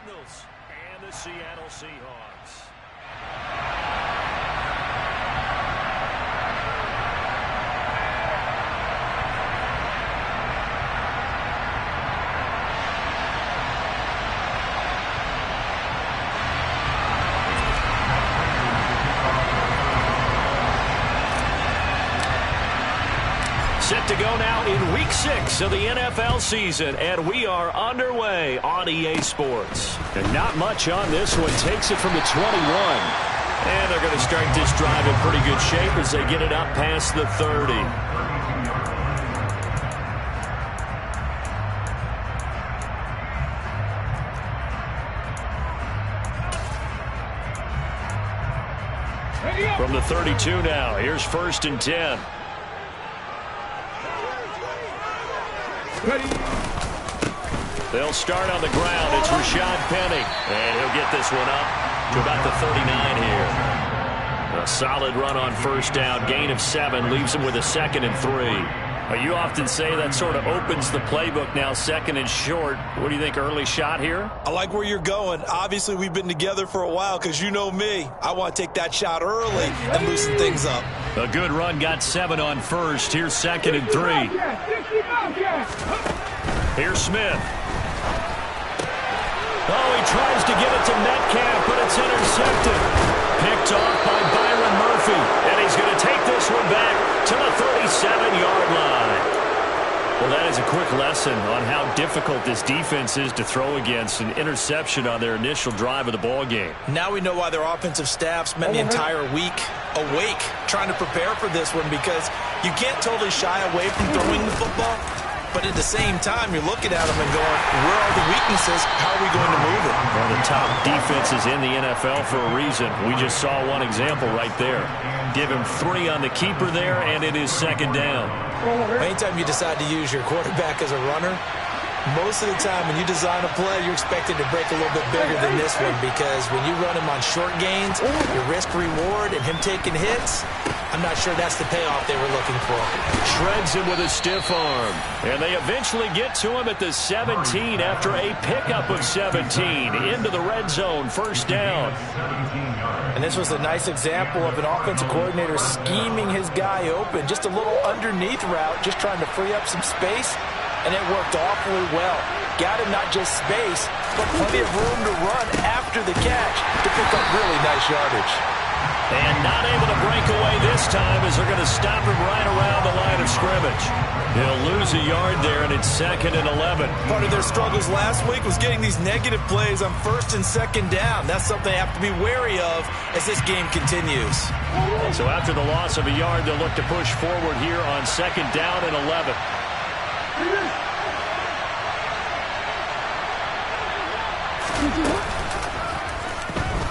Cardinals and the Seattle Seahawks. Set to go now in Week 6 of the NFL season, and we are underway on EA Sports. And not much on this one. Takes it from the 21. And they're going to start this drive in pretty good shape as they get it up past the 30. From the 32 now, here's 1st and 10. They'll start on the ground. It's Rashad Penny. And he'll get this one up to about the 39 here. A solid run on 1st down. Gain of 7. Leaves him with a 2nd and 3. You often say that sort of opens the playbook now, 2nd and short. What do you think, early shot here? I like where you're going. Obviously, we've been together for a while because you know me. I want to take that shot early and loosen things up. A good run, got 7 on 1st. Here's 2nd and 3. Here's Smith. Oh, he tries to get it to Metcalf, but it's intercepted. Picked off by Byron Murphy. And he's going to take this one back to the 37-yard line. Well, that is a quick lesson on how difficult this defense is to throw against. An interception on their initial drive of the ball game. Now we know why their offensive staff spent the entire week awake trying to prepare for this one, because you can't totally shy away from throwing the football. But at the same time, you're looking at them and going, where are the weaknesses? How are we going to move it? One of the top defenses in the NFL for a reason. We just saw one example right there. Give him 3 on the keeper there, and it is 2nd down. Anytime you decide to use your quarterback as a runner, most of the time when you design a play, you're expected to break a little bit bigger than this one, because when you run him on short gains, your risk-reward and him taking hits, I'm not sure that's the payoff they were looking for. Shreds him with a stiff arm. And they eventually get to him at the 17 after a pickup of 17 into the red zone. 1st down. And this was a nice example of an offensive coordinator scheming his guy open. Just a little underneath route, just trying to free up some space. And it worked awfully well. Got him not just space, but plenty of room to run after the catch to pick up really nice yardage. And not able to break away this time as they're going to stop him right around the line of scrimmage. He'll lose a yard there, and it's 2nd and 11. Part of their struggles last week was getting these negative plays on 1st and 2nd down. That's something they have to be wary of as this game continues. So after the loss of a yard, they'll look to push forward here on 2nd down and 11.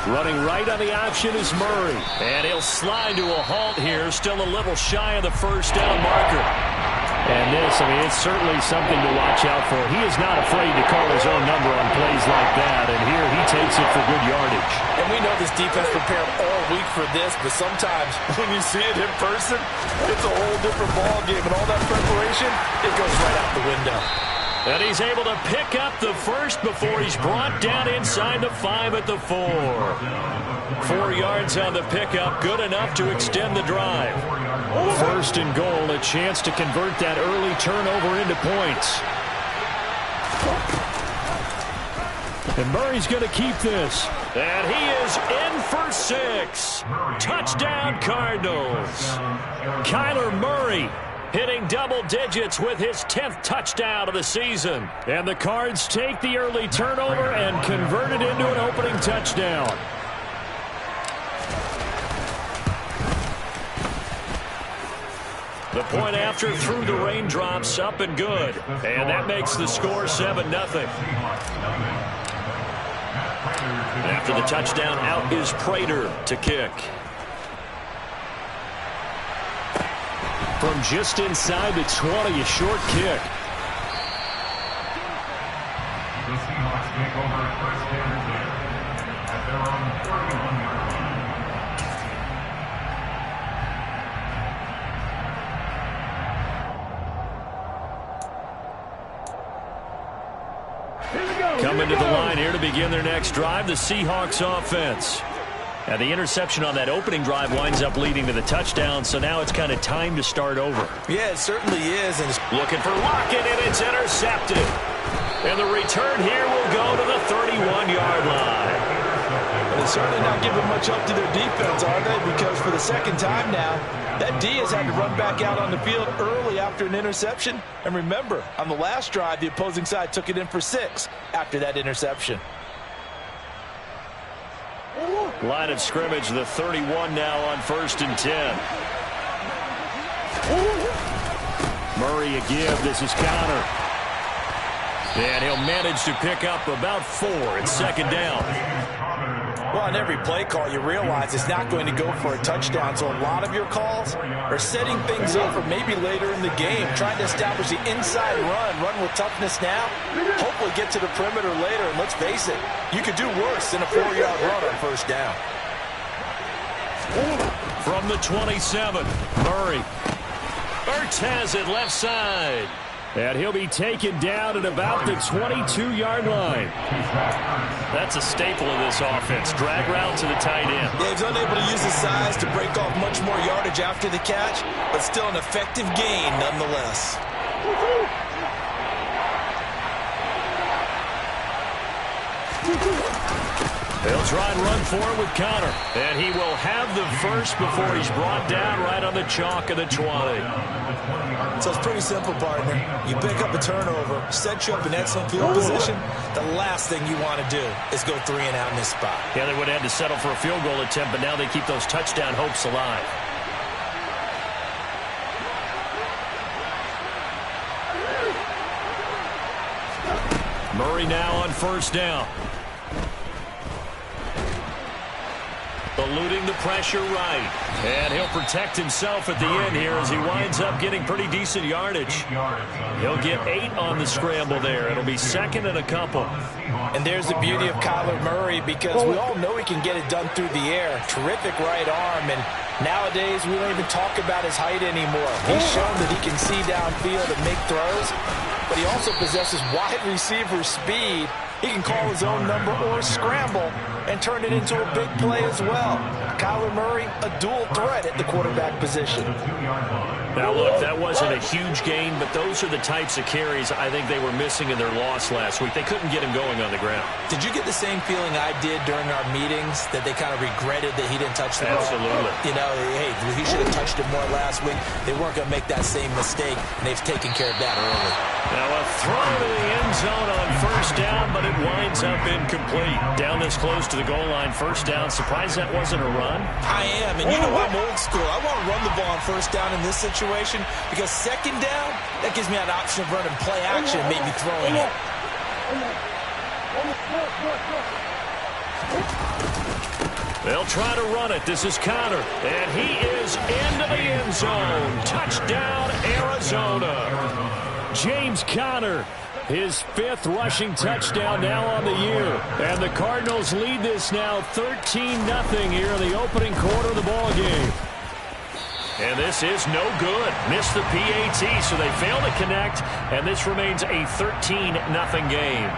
Running right on the option is Murray. And he'll slide to a halt here. Still a little shy of the 1st down marker. And this, it's certainly something to watch out for. He is not afraid to call his own number on plays like that. And here he takes it for good yardage. And we know this defense prepared all week for this, but sometimes when you see it in person, it's a whole different ball game. And all that preparation, it goes right out the window. And he's able to pick up the 1st before he's brought down inside the 5 at the 4. 4 yards on the pickup, good enough to extend the drive. 1st and goal, a chance to convert that early turnover into points. And Murray's going to keep this. And he is in for 6. Touchdown, Cardinals. Kyler Murray hitting double digits with his 10th touchdown of the season. And the Cards take the early turnover and convert it into an opening touchdown. The point after through the raindrops, up and good. And that makes the score 7-0. After the touchdown, out is Prater to kick. From just inside the 20, a short kick. The Seahawks take over 1st and 10 at their own 31-yard line. Coming coming to the line here to begin their next drive, the Seahawks offense. Now, the interception on that opening drive winds up leading to the touchdown, so now it's kind of time to start over. Yeah, it certainly is. And it's looking for Lockett, and it's intercepted. And the return here will go to the 31-yard line. They're certainly not giving much up to their defense, are they? Because for the second time now, that D has had to run back out on the field early after an interception. And remember, on the last drive, the opposing side took it in for 6 after that interception. Line of scrimmage, the 31 now on 1st and 10. Murray a give. This is Connor. And he'll manage to pick up about 4. It's second down. Well, on every play call, you realize it's not going to go for a touchdown. So a lot of your calls are setting things up for maybe later in the game, trying to establish the inside run with toughness now, hopefully get to the perimeter later. And let's face it, you could do worse than a 4-yard run on 1st down. From the 27, Murray. Ertz has it left side. And he'll be taken down at about the 22-yard line. That's a staple of this offense. Drag route to the tight end. Yeah, he's unable to use his size to break off much more yardage after the catch, but still an effective gain nonetheless. They'll try and run for it with Connor. And he will have the first before he's brought down right on the chalk of the 20. So it's pretty simple, partner. You pick up a turnover, set you up in excellent field position. The last thing you want to do is go 3 and out in this spot. Yeah, they would have had to settle for a field goal attempt, but now they keep those touchdown hopes alive. Murray now on 1st down. Eluding the pressure right. And he'll protect himself at the end here as he winds up getting pretty decent yardage. He'll get 8 on the scramble there. It'll be 2nd and a couple. And there's the beauty of Kyler Murray, because we all know he can get it done through the air. Terrific right arm, and nowadays we don't even talk about his height anymore. He's shown that he can see downfield and make throws, but he also possesses wide receiver speed. He can call his own number or scramble and turn it into a big play as well. Kyler Murray, a dual threat at the quarterback position. Now, look, that wasn't a huge gain, but those are the types of carries I think they were missing in their loss last week. They couldn't get him going on the ground. Did you get the same feeling I did during our meetings, that they kind of regretted that he didn't touch the ball? Absolutely. You know, hey, he should have touched it more last week. They weren't going to make that same mistake, and they've taken care of that early. Now a throw to the end zone on 1st down, but it winds up incomplete. Down this close to the goal line, 1st down. Surprised that wasn't a run? I am, and you know I'm old school. I want to run the ball on 1st down in this situation, because 2nd down, that gives me an option of running play action and maybe throwing it. They'll try to run it. This is Connor, and he is into the end zone. Touchdown, Arizona. James Conner, his 5th rushing touchdown now on the year. And the Cardinals lead this now 13-0 here in the opening quarter of the ball game. And this is no good. Missed the PAT, so they fail to connect, and this remains a 13-0 game.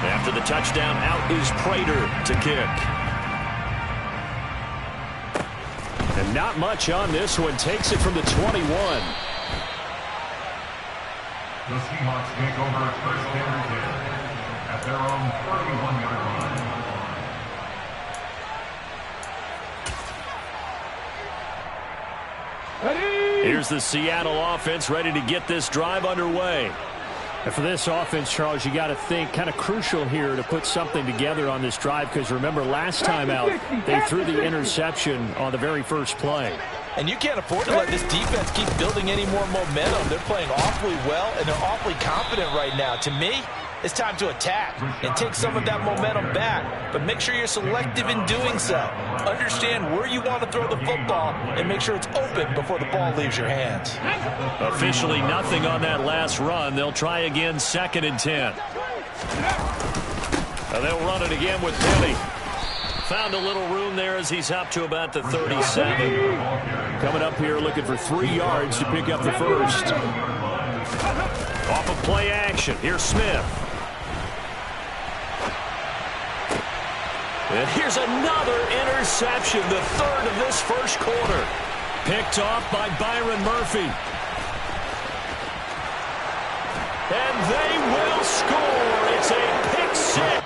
After the touchdown, out is Prater to kick. And not much on this one. Takes it from the 21. The Seahawks take over 1st and 10 at their own 31-yard line. Here's the Seattle offense ready to get this drive underway. And for this offense, Charles, you got to think kind of crucial here to put something together on this drive, because remember last time out they threw the interception on the very first play. And you can't afford to let this defense keep building any more momentum. They're playing awfully well, and they're awfully confident right now. To me, it's time to attack and take some of that momentum back, but make sure you're selective in doing so. Understand where you want to throw the football and make sure it's open before the ball leaves your hands. Officially nothing on that last run. They'll try again, 2nd and 10. And they'll run it again with Penny. Found a little room there as he's up to about the 37. Coming up here looking for 3 yards to pick up the first. Off of play action, here's Smith. And here's another interception, the third of this first quarter. Picked off by Byron Murphy. And they will score. It's a pick six.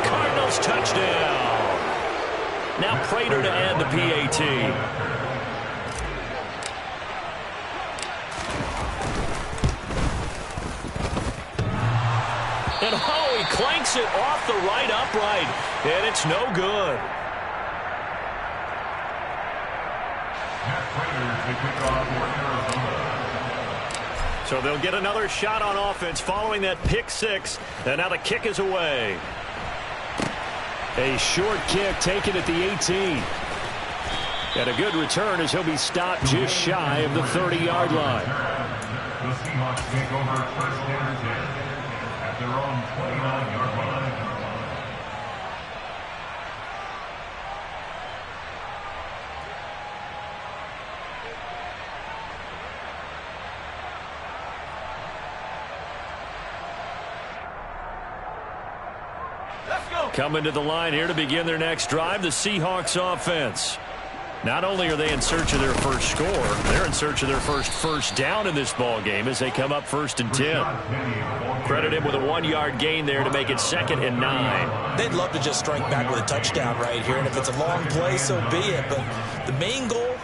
Cardinals touchdown. Now Prater to add the PAT. And oh, he clanks it off the right upright, and it's no good. So they'll get another shot on offense following that pick six, and now the kick is away. A short kick taken at the 18. And a good return as he'll be stopped just shy of the 30-yard line. The Seahawks take over first down and 10 at their own 29-yard line. Coming to the line here to begin their next drive, the Seahawks offense. Not only are they in search of their first score, they're in search of their first down in this ball game as they come up 1st and 10. Credit him with a 1-yard gain there to make it 2nd and 9. They'd love to just strike back with a touchdown right here, and if it's a long play, so be it. But the main goal,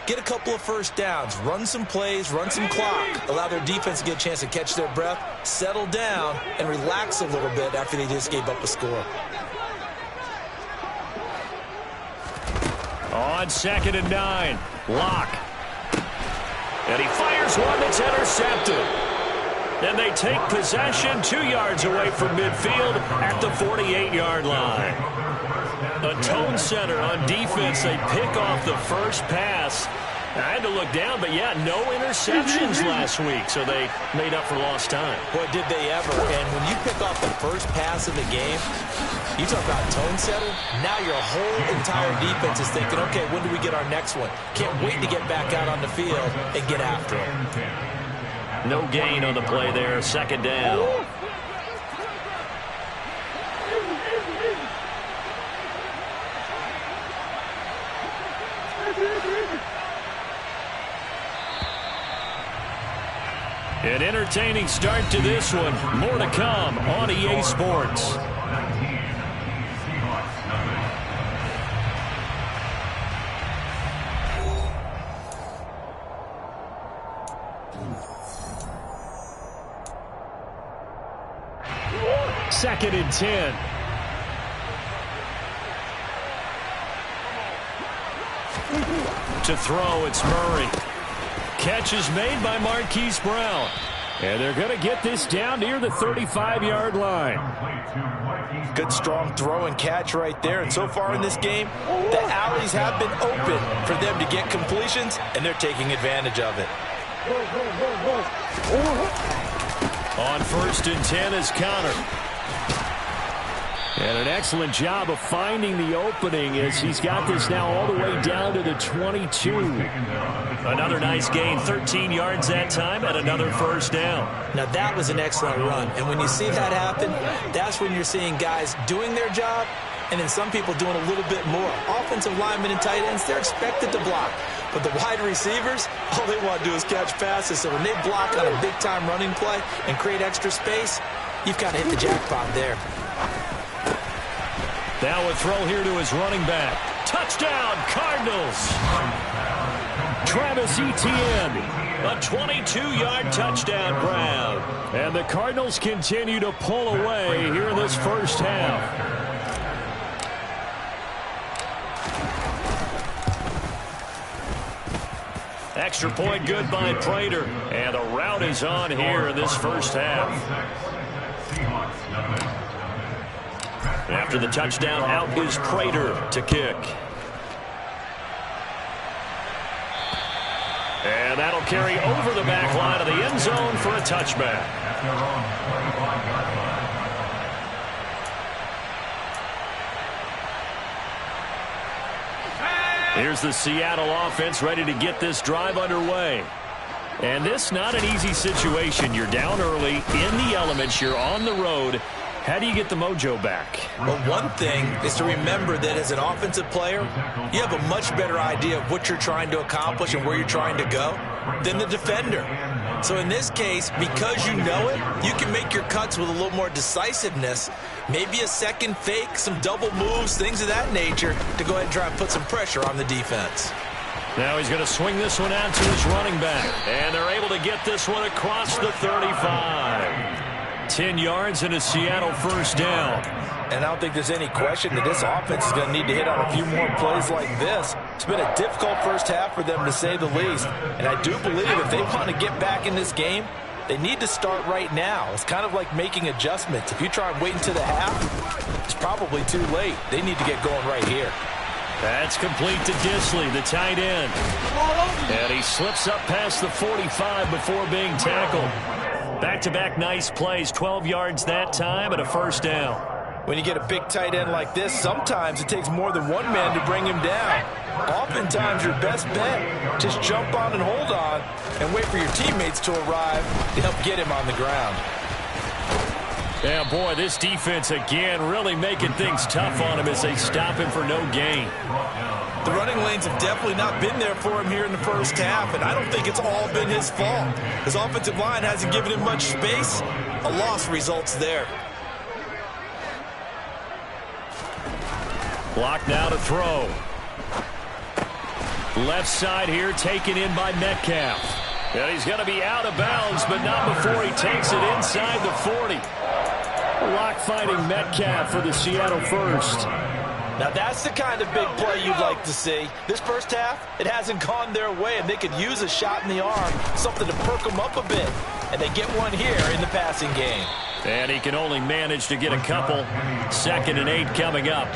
get a couple of first downs, run some plays, run some clock, allow their defense to get a chance to catch their breath, settle down, and relax a little bit after they just gave up a score. On 2nd and 9, Locke. And he fires one that's intercepted. And they take possession 2 yards away from midfield at the 48-yard line. A tone setter on defense. They pick off the first pass. I had to look down, but yeah, no interceptions last week, so they made up for lost time. Boy, did they ever. And when you pick off the first pass of the game, you talk about tone setter, now your whole entire defense is thinking, okay, when do we get our next one? Can't wait to get back out on the field and get after it. No gain on the play there, 2nd down. An entertaining start to this one. More to come on EA Sports. Second and 10. To throw, it's Murray. Catch is made by Marquise Brown. And they're going to get this down near the 35-yard line. Good strong throw and catch right there. And so far in this game, the alleys have been open for them to get completions, and they're taking advantage of it. On 1st and 10 is Connor. And an excellent job of finding the opening as he's got this now all the way down to the 22. Another nice gain, 13 yards that time, and another first down. Now that was an excellent run, and when you see that happen, that's when you're seeing guys doing their job, and then some people doing a little bit more. Offensive linemen and tight ends, they're expected to block. But the wide receivers, all they want to do is catch passes. So when they block on a big-time running play and create extra space, you've got to hit the jackpot there. Now a throw here to his running back. Touchdown, Cardinals. Travis Etienne, a 22-yard touchdown grab. And the Cardinals continue to pull away here in this first half. Extra point good by Prater. And the route is on here in this first half. After the touchdown, out is Prater to kick. And that'll carry over the back line of the end zone for a touchback. Here's the Seattle offense ready to get this drive underway. And this not an easy situation. You're down early, in the elements, you're on the road. How do you get the mojo back? Well, one thing is to remember that as an offensive player, you have a much better idea of what you're trying to accomplish and where you're trying to go than the defender. So in this case, because you know it, you can make your cuts with a little more decisiveness. Maybe a second fake, some double moves, things of that nature to go ahead and try and put some pressure on the defense. Now he's going to swing this one out to his running back. And they're able to get this one across the 35. 10 yards and a Seattle first down. And I don't think there's any question that this offense is going to need to hit on a few more plays like this. It's been a difficult first half for them, to say the least. And I do believe if they want to get back in this game, they need to start right now. It's kind of like making adjustments. If you try and wait until the half, it's probably too late. They need to get going right here. That's complete to Disley, the tight end. And he slips up past the 45 before being tackled. Back-to-back nice plays, 12 yards that time and a first down. When you get a big tight end like this, sometimes it takes more than one man to bring him down. Oftentimes, your best bet, just jump on and hold on and wait for your teammates to arrive to help get him on the ground. Yeah, boy, this defense again really making things tough on him as they stop him for no gain. The running lanes have definitely not been there for him here in the first half, and I don't think it's all been his fault. His offensive line hasn't given him much space. A loss results there. Block now to throw. Left side here taken in by Metcalf. And he's going to be out of bounds, but not before he takes it inside the 40. Lock fighting Metcalf for the Seattle first. Now that's the kind of big play you'd like to see. This first half, it hasn't gone their way, and they could use a shot in the arm, something to perk them up a bit. And they get one here in the passing game. And he can only manage to get a couple. 2nd and 8 coming up.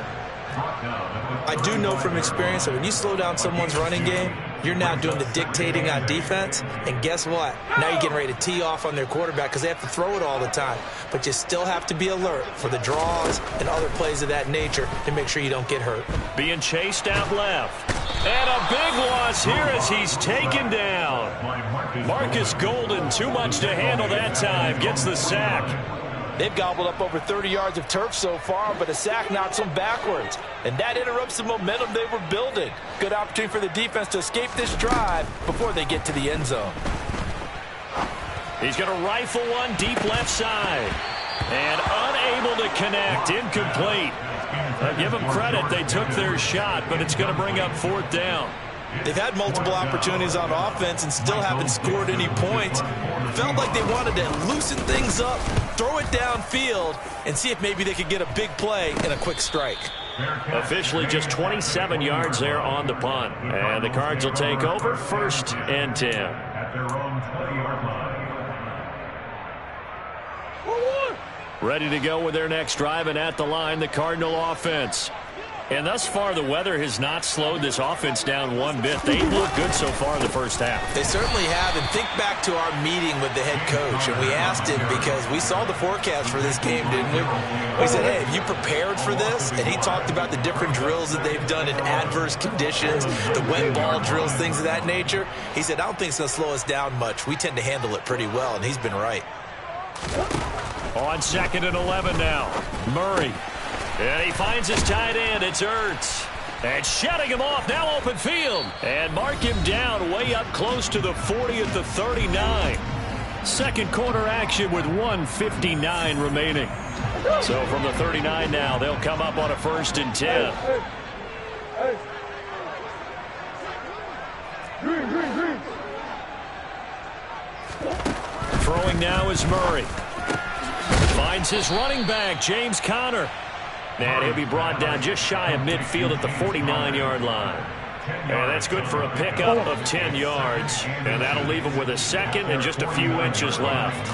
I do know from experience that when you slow down someone's running game, you're now doing the dictating on defense. And guess what? Now you're getting ready to tee off on their quarterback because they have to throw it all the time. But you still have to be alert for the draws and other plays of that nature to make sure you don't get hurt. Being chased out left. And a big loss here as he's taken down. Marcus Golden, too much to handle that time, gets the sack. They've gobbled up over 30 yards of turf so far, but a sack knocks them backwards. And that interrupts the momentum they were building. Good opportunity for the defense to escape this drive before they get to the end zone. He's going to rifle one deep left side. And unable to connect, incomplete. Give them credit, they took their shot, but it's going to bring up 4th down. They've had multiple opportunities on offense and still haven't scored any points. Felt like they wanted to loosen things up, throw it downfield, and see if maybe they could get a big play and a quick strike. Officially just 27 yards there on the punt. And the Cards will take over 1st and 10. At their own 20-yard line. Ready to go with their next drive, and at the line, the Cardinal offense. And thus far, the weather has not slowed this offense down one bit. They look good so far in the first half. They certainly have. And think back to our meeting with the head coach. And we asked him because we saw the forecast for this game, didn't we? We said, hey, have you prepared for this? And he talked about the different drills that they've done in adverse conditions, the wet ball drills, things of that nature. He said, I don't think it's going to slow us down much. We tend to handle it pretty well, and he's been right. On 2nd and 11 now, Murray. And he finds his tight end. It's Ertz. And shutting him off, now open field. And mark him down way up close to the 40 at the 39. Second quarter action with 1:59 remaining. So from the 39 now, they'll come up on a 1st and 10. Throwing now is Murray. Finds his running back, James Conner. And he'll be brought down just shy of midfield at the 49-yard line. And that's good for a pickup of 10 yards. And that'll leave him with a 2nd and just a few inches left.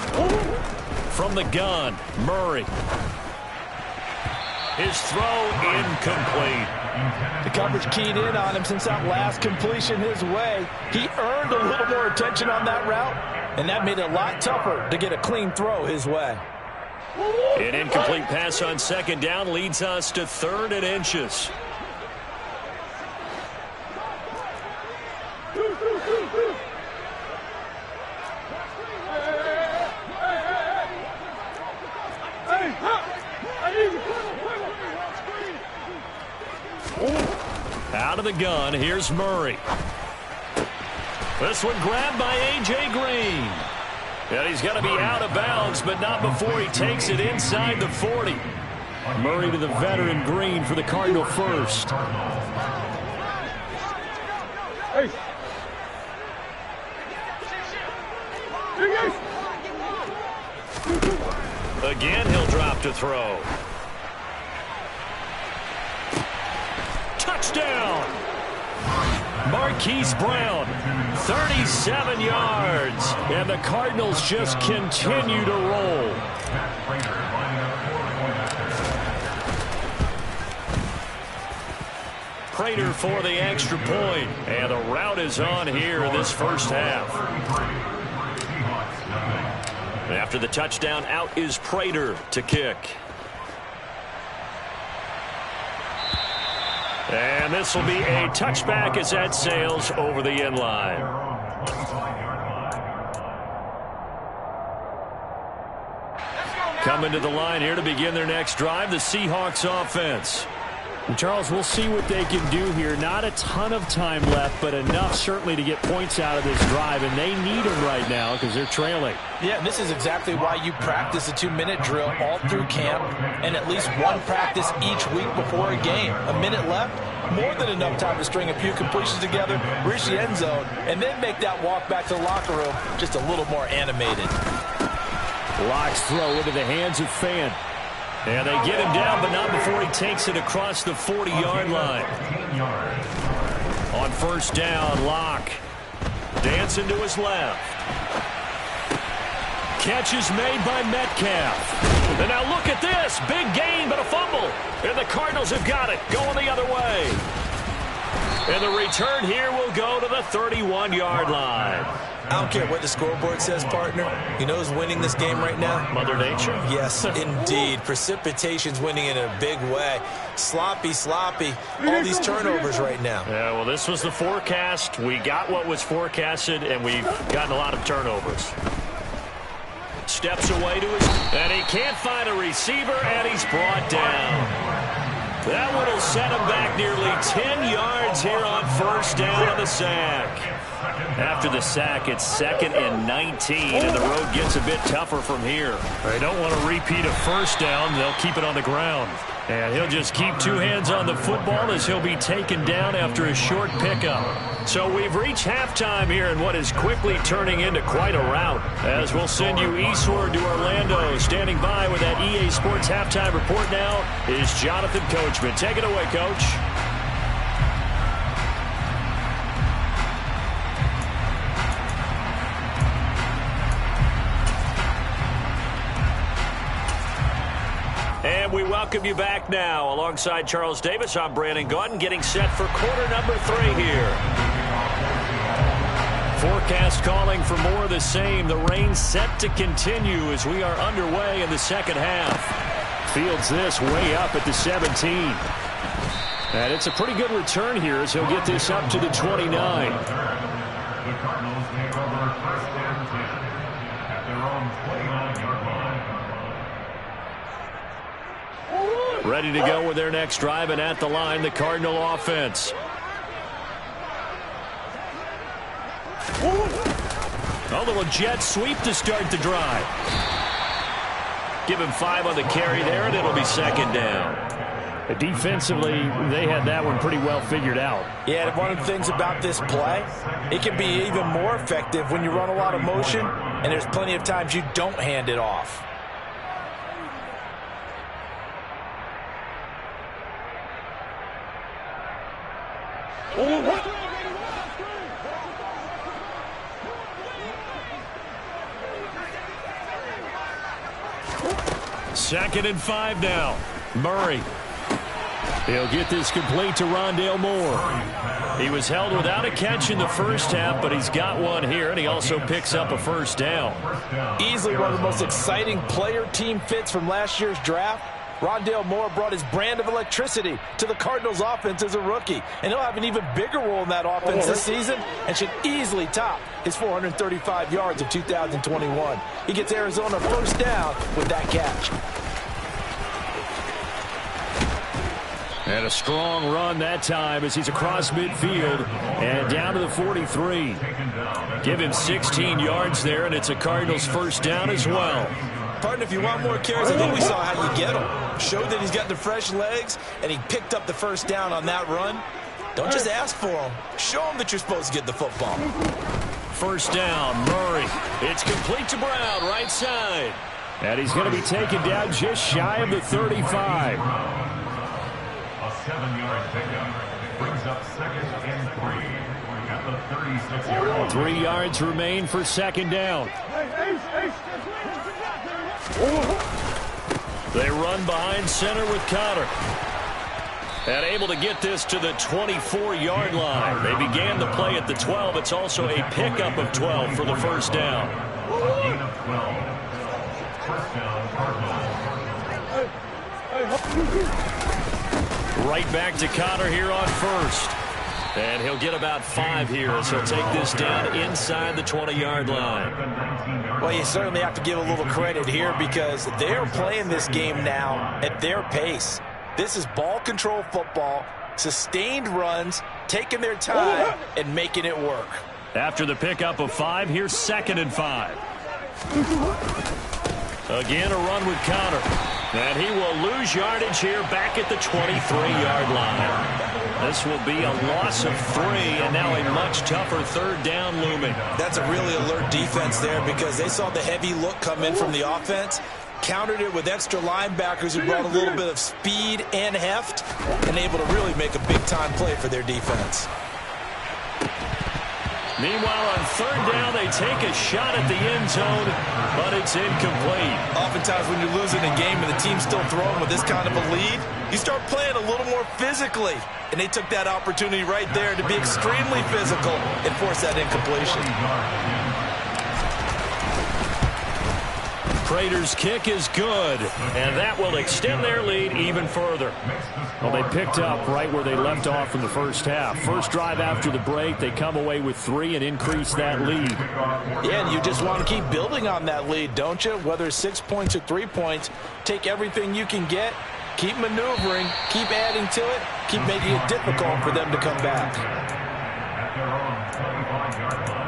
From the gun, Murray. His throw incomplete. The coverage keyed in on him since that last completion his way. He earned a little more attention on that route, and that made it a lot tougher to get a clean throw his way. An incomplete pass on 2nd down leads us to 3rd and inches. out of the gun. Here's Murray. This one grabbed by A.J. Green. And he's got to be out of bounds, but not before he takes it inside the 40. Murray to the veteran Green for the Cardinal first. Again, he'll drop to throw. Touchdown! Marquise Brown, 37 yards. And the Cardinals just continue to roll. Prater for the extra point. And the route is on here in this first half. After the touchdown, out is Prater to kick. And this will be a touchback as that sails over the end line. Coming to the line here to begin their next drive, the Seahawks offense. And Charles, we'll see what they can do here. Not a ton of time left, but enough certainly to get points out of this drive, and they need them right now because they're trailing. Yeah, and this is exactly why you practice a 2-minute drill all through camp and at least one practice each week before a game. A minute left, more than enough time to string a few completions together, reach the end zone, and then make that walk back to the locker room just a little more animated. Locke's throw into the hands of Fan. And they get him down, but not before he takes it across the 40-yard line. On first down, Locke dancing to his left. Catch is made by Metcalf. And now look at this. Big gain, but a fumble. And the Cardinals have got it, going the other way. And the return here will go to the 31-yard line. I don't care what the scoreboard says, partner. You know who's winning this game right now? Mother Nature? Yes, indeed. Precipitation's winning in a big way. Sloppy. All these turnovers right now. Yeah, well, this was the forecast. We got what was forecasted, and we've gotten a lot of turnovers. Steps away to his... And he can't find a receiver, and he's brought down. That one will set him back nearly 10 yards here on first down on the sack. After the sack, it's 2nd and 19, and the road gets a bit tougher from here. They don't want to repeat a first down. They'll keep it on the ground. And he'll just keep two hands on the football as he'll be taken down after a short pickup. So we've reached halftime here in what is quickly turning into quite a rout. As we'll send you eastward to Orlando. Standing by with that EA Sports halftime report now is Jonathan Coachman. Take it away, Coach. And we welcome you back now. Alongside Charles Davis, I'm Brandon Gaudin, getting set for quarter number 3 here. Forecast calling for more of the same. The rain set to continue as we are underway in the second half. Fields this way up at the 17. And it's a pretty good return here as he'll get this up to the 29. The Cardinals take over first and 10 at their own 29-yard line. Ready to go with their next drive, and at the line, the Cardinal offense. A little jet sweep to start the drive. Give him 5 on the carry there, and it'll be 2nd down. Defensively, they had that one pretty well figured out. Yeah, one of the things about this play, it can be even more effective when you run a lot of motion, and there's plenty of times you don't hand it off. Second and 5 now. Murray. He'll get this complete to Rondale Moore. He was held without a catch in the first half, but he's got one here, and he also picks up a first down. Easily one of the most exciting player-team fits from last year's draft. Rondale Moore brought his brand of electricity to the Cardinals offense as a rookie, and he'll have an even bigger role in that offense this season and should easily top his 435 yards of 2021. He gets Arizona first down with that catch. And a strong run that time as he's across midfield and down to the 43. Give him 16 yards there, and it's a Cardinals first down as well. Partner, if you want more carries, I think we saw how you get him. Showed that he's got the fresh legs, and he picked up the first down on that run. Don't just ask for him. Show him that you're supposed to get the football. First down, Murray. It's complete to Brown, right side. And he's going to be taken down just shy of the 35. A 7-yard pickup brings up 2nd and 3 at the 36-yard line. 3 yards remain for second down. They run behind center with Connor. And able to get this to the 24-yard line. They began the play at the 12. It's also a pickup of 12 for the first down. Gain of 12. First down, Cardinals. Right back to Connor here on first. And he'll get about 5 here as he'll take this down inside the 20-yard line. Well, you certainly have to give a little credit here because they're playing this game now at their pace. This is ball control football, sustained runs, taking their time, and making it work. After the pickup of 5, here's 2nd and 5. Again, a run with Connor. And he will lose yardage here back at the 23-yard line. This will be a loss of 3, and now a much tougher third down looming. That's a really alert defense there because they saw the heavy look come in from the offense, countered it with extra linebackers who brought a little bit of speed and heft, and able to really make a big-time play for their defense. Meanwhile, on third down, they take a shot at the end zone, but it's incomplete. Oftentimes when you're losing a game and the team's still throwing with this kind of a lead, you start playing a little more physically. And they took that opportunity right there to be extremely physical and force that incompletion. Prater's kick is good, and that will extend their lead even further. Well, they picked up right where they left off in the first half. First drive after the break, they come away with 3 and increase that lead. Yeah, and you just want to keep building on that lead, don't you? Whether it's 6 points or 3 points, take everything you can get, keep maneuvering, keep adding to it, keep making it difficult for them to come back. At their own 25-yard line.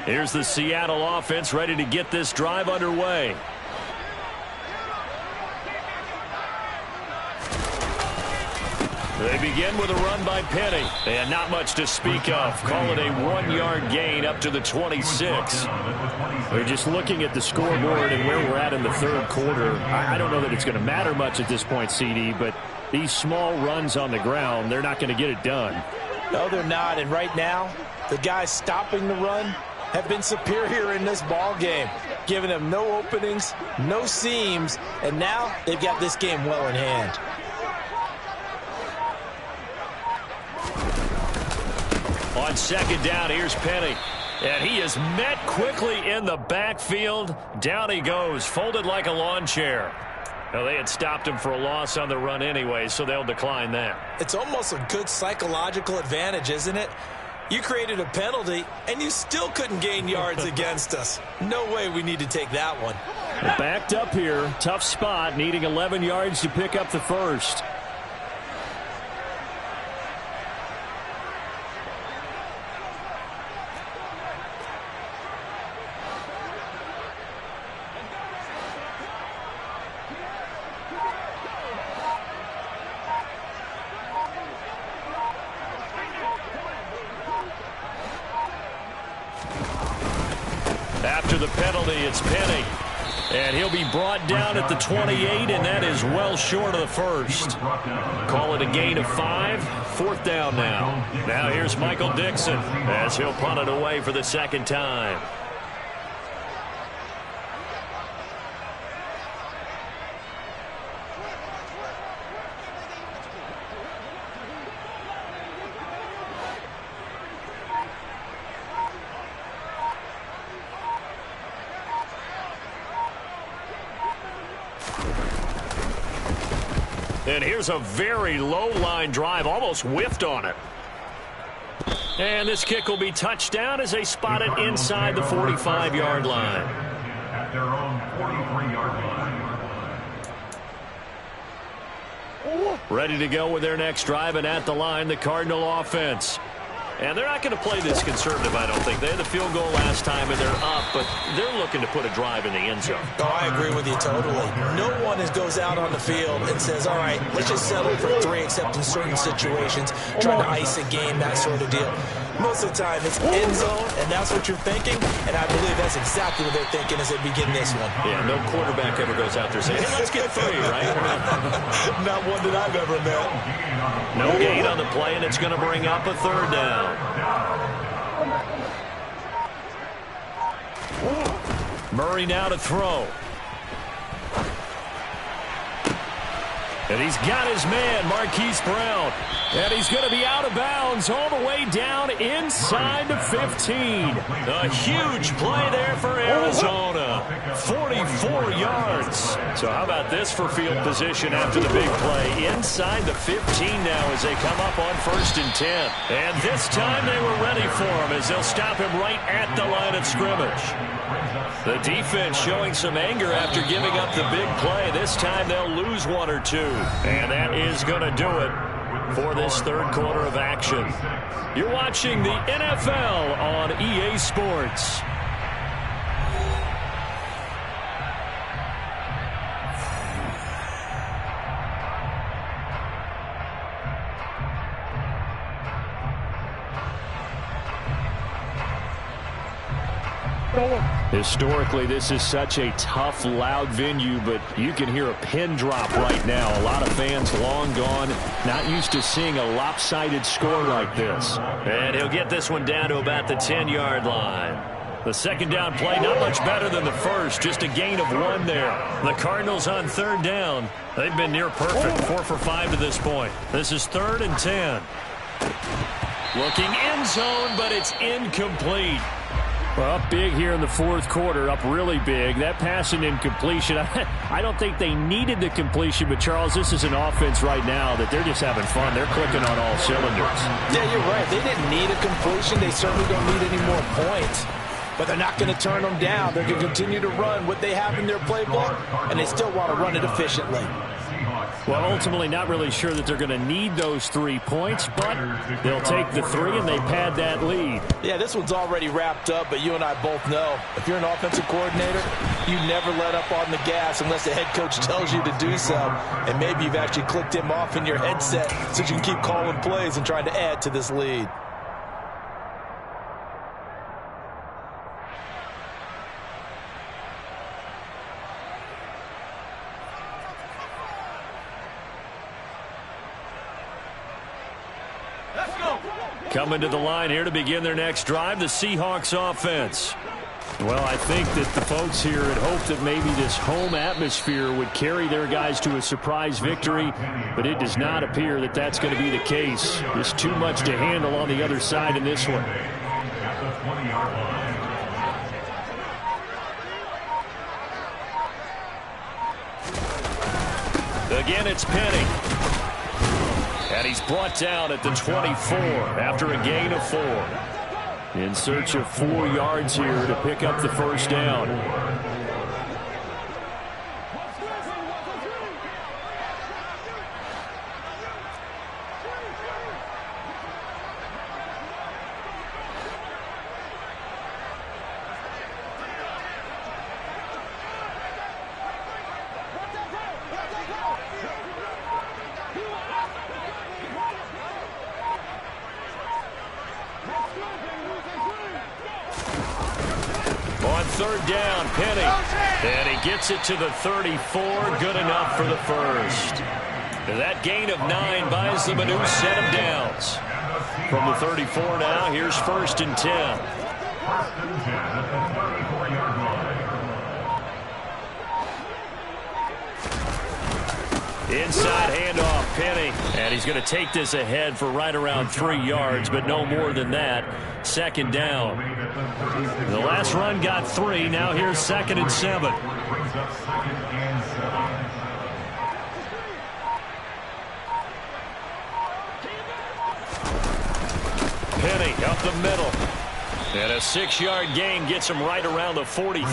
Here's the Seattle offense ready to get this drive underway. They begin with a run by Penny, and not much to speak of. Call it a 1-yard gain up to the 26. They're just looking at the scoreboard and where we're at in the third quarter. I don't know that it's going to matter much at this point, CD, but these small runs on the ground, they're not going to get it done. No, they're not, and right now, the guys stopping the run have been superior in this ball game, giving them no openings, no seams, and now they've got this game well in hand. On second down, here's Penny. And he is met quickly in the backfield. Down he goes, folded like a lawn chair. Now, they had stopped him for a loss on the run anyway, so they'll decline that. It's almost a good psychological advantage, isn't it? You created a penalty, and you still couldn't gain yards against us. No way we need to take that one. Backed up here, tough spot, needing 11 yards to pick up the first. After the penalty, it's Penny. And he'll be brought down at the 28, and that is well short of the first. Call it a gain of 5. 4th down now. Now here's Michael Dixon as he'll punt it away for the second time. And here's a very low line drive, almost whiffed on it. And this kick will be touchdown as they spot it inside the 45-yard line. At their own 43-yard line. Ready to go with their next drive, and at the line, the Cardinal offense. And they're not going to play this conservative, I don't think. They had the field goal last time, and they're up, but they're looking to put a drive in the end zone. Oh, I agree with you totally. No one goes out on the field and says, all right, let's just settle for 3, except in certain situations, trying to ice a game, that sort of deal. Most of the time, it's end zone, and that's what you're thinking, and I believe that's exactly what they're thinking as they begin this one. Yeah, no quarterback ever goes out there saying, hey, let's get 3, right? Not one that I've ever met. No gain on the play, and it's going to bring up a 3rd down. Murray now to throw. And he's got his man, Marquise Brown. And he's going to be out of bounds all the way down inside the 15. A huge play there for Arizona. 44 yards. So how about this for field position after the big play? Inside the 15 now as they come up on 1st and 10. And this time they were ready for him as they'll stop him right at the line of scrimmage. The defense showing some anger after giving up the big play. This time they'll lose 1 or 2. And that is going to do it for this 3rd quarter of action. You're watching the NFL on EA Sports. Historically, this is such a tough, loud venue, but you can hear a pin drop right now. A lot of fans long gone, not used to seeing a lopsided score like this. And he'll get this one down to about the 10-yard line. The 2nd down play, not much better than the first, just a gain of 1 there. The Cardinals on 3rd down. They've been near perfect, 4 for 5 to this point. This is 3rd and 10. Looking end zone, but it's incomplete. Well, up big here in the 4th quarter, up really big. That pass and incompletion, I don't think they needed the completion, but, Charles, this is an offense right now that they're just having fun. They're clicking on all cylinders. Yeah, you're right. They didn't need a completion. They certainly don't need any more points. But they're not going to turn them down. They're going to continue to run what they have in their playbook, and they still want to run it efficiently. Well, ultimately not really sure that they're going to need those 3 points, but they'll take the 3 and they pad that lead. Yeah, this one's already wrapped up, but you and I both know if you're an offensive coordinator, you never let up on the gas unless the head coach tells you to do so. And maybe you've actually clicked him off in your headset so you can keep calling plays and trying to add to this lead. Coming to the line here to begin their next drive, the Seahawks offense. Well, I think that the folks here had hoped that maybe this home atmosphere would carry their guys to a surprise victory, but it does not appear that that's going to be the case. Just too much to handle on the other side in this one. At the 20-yard line. Again, it's Penny. And he's brought down at the 24 after a gain of 4. In search of 4 yards here to pick up the 1st down. On 3rd down, Penny. And he gets it to the 34. Good enough for the 1st. And that gain of 9 buys them a new set of downs. From the 34 now, here's 1st and 10. 1st and 10 at the 34-yard line. Inside handoff, Penny. And he's going to take this ahead for right around 3 yards, but no more than that. 2nd down. The last run got 3. Now here's 2nd and 7. Brings up 2nd and 7. Penny up the middle. And a 6-yard gain gets him right around the 43.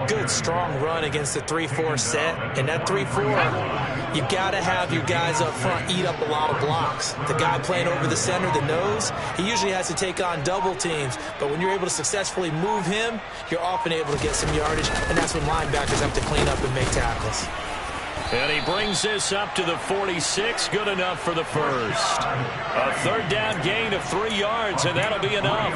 Good, strong run against the 3-4 set. And that 3-4, you've got to have your guys up front eat up a lot of blocks. The guy playing over the center, the nose, he usually has to take on double teams. But when you're able to successfully move him, you're often able to get some yardage. And that's when linebackers have to clean up and make tackles. And he brings this up to the 46. Good enough for the first. A third down gain of 3 yards, and that'll be enough.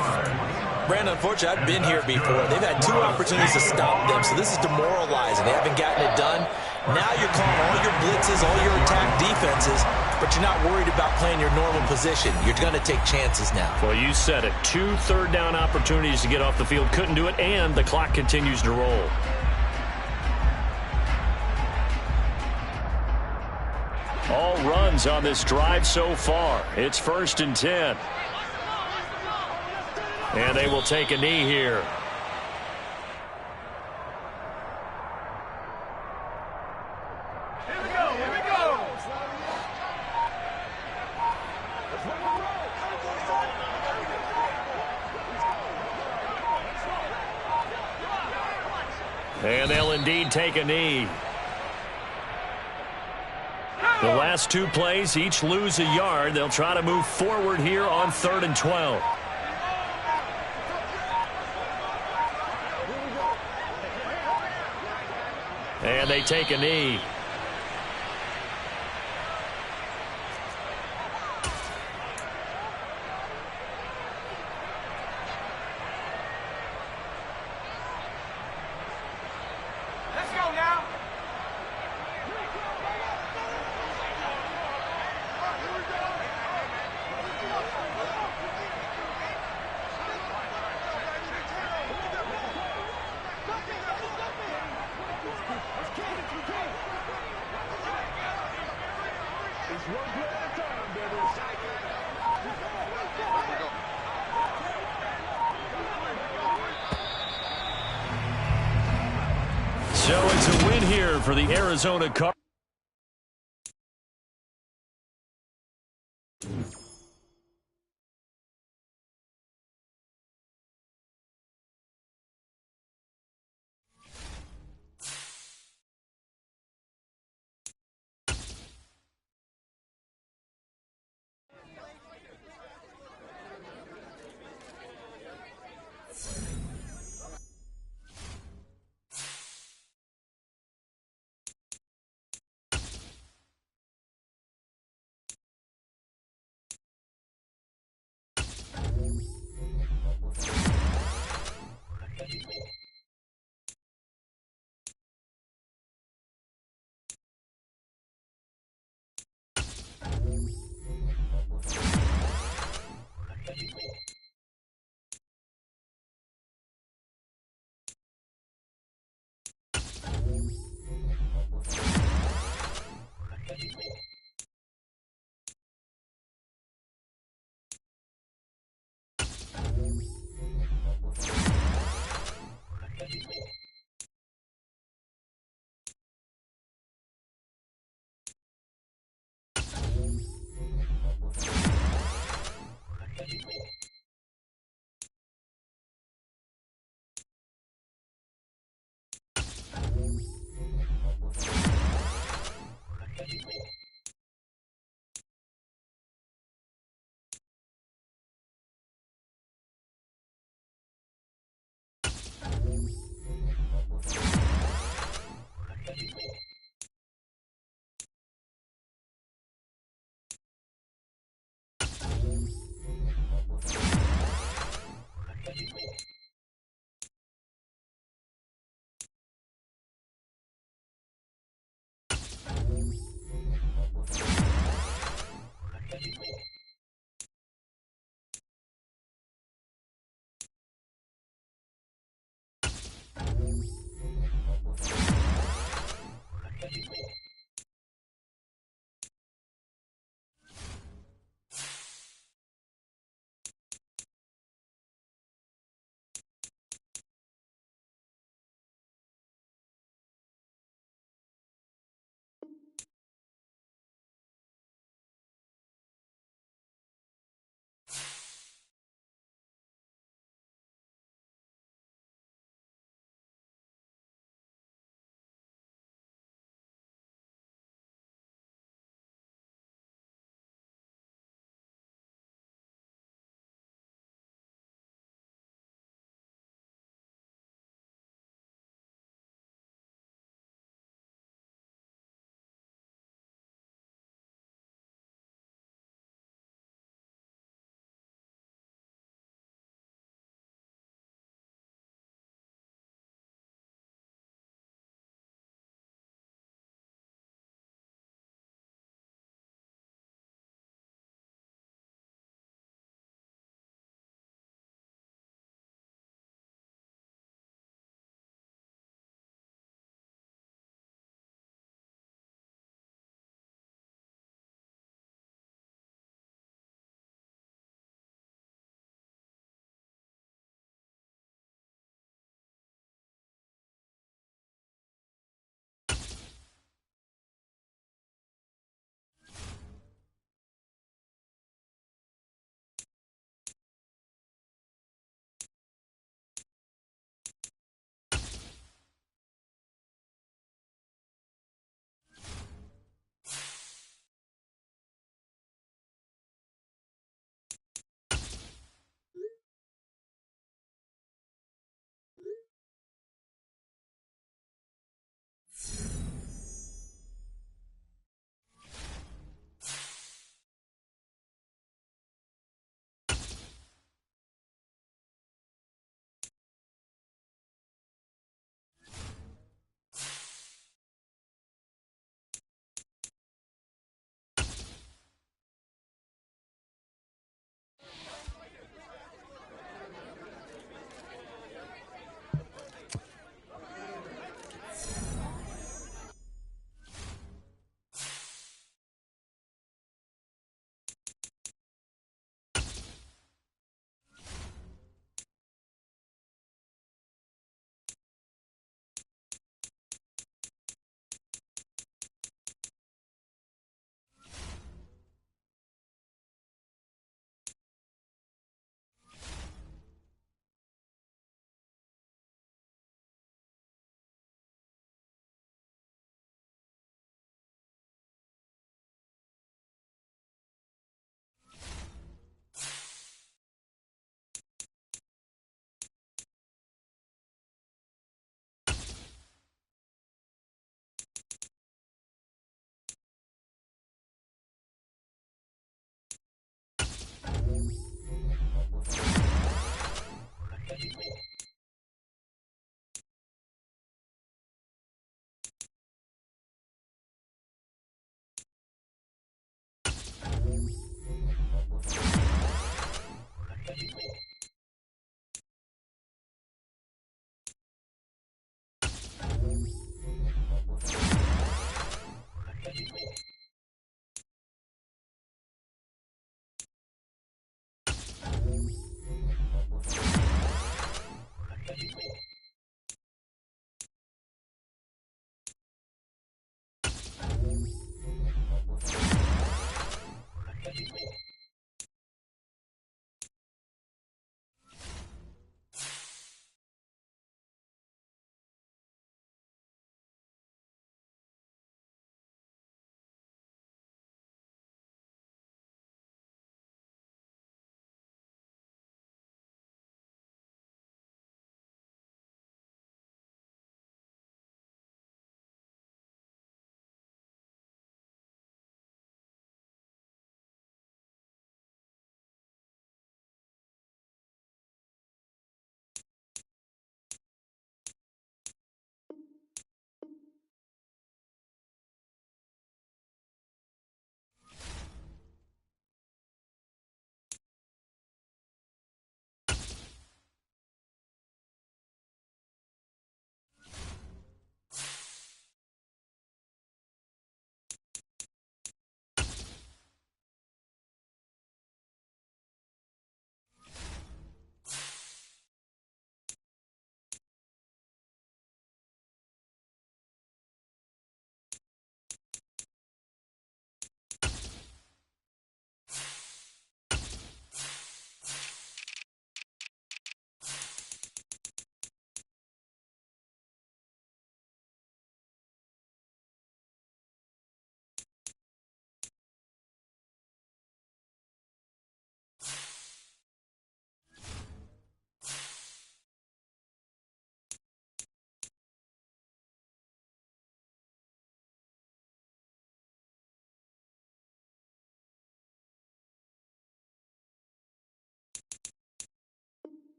Brandon, unfortunately, I've been here before. They've had 2 opportunities to stop them, so this is demoralizing. They haven't gotten it done. Now you're calling all your blitzes, all your attack defenses, but you're not worried about playing your normal position. You're going to take chances now. Well, you said it. 2 third-down opportunities to get off the field. Couldn't do it, and the clock continues to roll. All runs on this drive so far. It's 1st and 10. And they will take a knee here. Here we go, here we go. And they'll indeed take a knee. The last 2 plays each lose a yard. They'll try to move forward here on 3rd and 12. And they take a knee. Let's go now. So it's a win here for the Arizona Cardinals.